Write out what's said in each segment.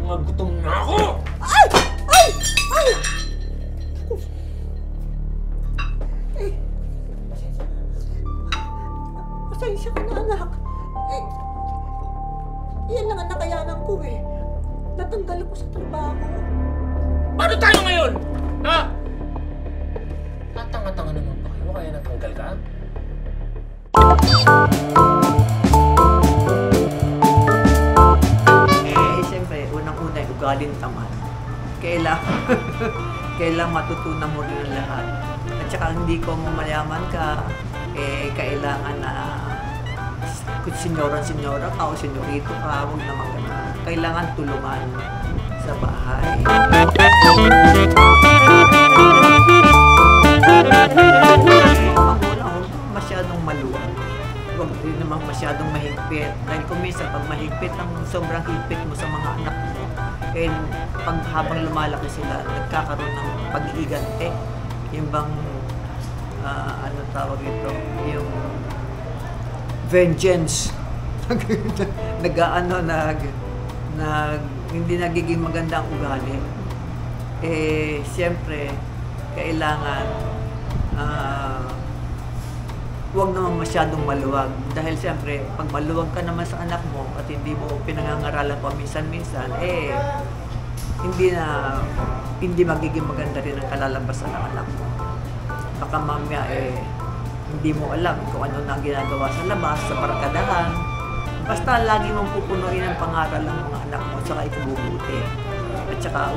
Mga gutom na ako! Ay! Ay! Ay! Eh, pasensya ka na, anak. Eh, yan lang ang nakayanan ko eh. Natanggal ako sa trabaho. Paano tayo ngayon? Ha? Tatanga-tanga naman ba kayo kaya natanggal ka? Siyempre, unang-una yung ugaling tamad. Kailangan matutunan mo rin ang lahat. At saka hindi ko mayaman ka, kailangan na kung senyora ka o senyorito ka, huwag naman ka na. Kailangan tulungan sa bahay. Huwag masyadong maluwag. Huwag din naman masyadong mahigpit. Dahil kung minsan, pag mahigpit, ang sobrang higpit mo sa mga anak mo, pag habang lumalaki sila, nagkakaroon ng pag-iigante. Yung bang, ano tawag ito, yung vengeance. Hindi nagiging maganda ang ugali. Siyempre, kailangan huwag naman masyadong maluwag. Dahil siyempre, pag maluwag ka naman sa anak mo at hindi mo pinangangaralan pa minsan-minsan, hindi magiging maganda rin ang kalalabasan ng anak mo. Baka mamaya, hindi mo alam kung ano na ginagawa sa labas, sa barkadahan. Basta lagi mong pupunuin ang pangaral ng mga anak mo at saka ikabubuti. At saka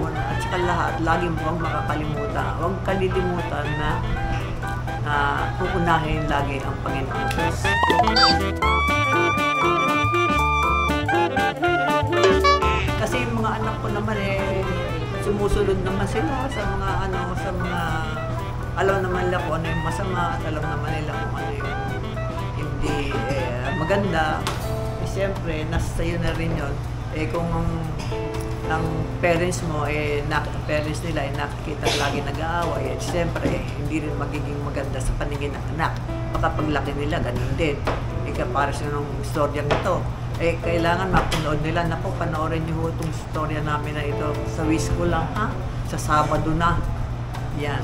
lahat, lagi mo huwag makakalimutan. Huwag kalilimutan na pupunahin lagi ang Panginoon Diyos. Kasi yung mga anak ko naman sumusunod naman sila sa mga alam naman nila kung ano yung masama at alam naman nila kung ano yung hindi maganda. Siyempre, nasa sa'yo na rin yun. Kung ang parents mo, parents nila nakikita lagi nag-aaway, siyempre, hindi rin magiging maganda sa paningin ng anak. Baka paglaki nila, ganun din. Para sa nung storyang ito, kailangan mapanood nila. Naku, panoorin niyo itong storya namin na ito. Sa wish ko lang, ha? Sa Sabado na. Yan.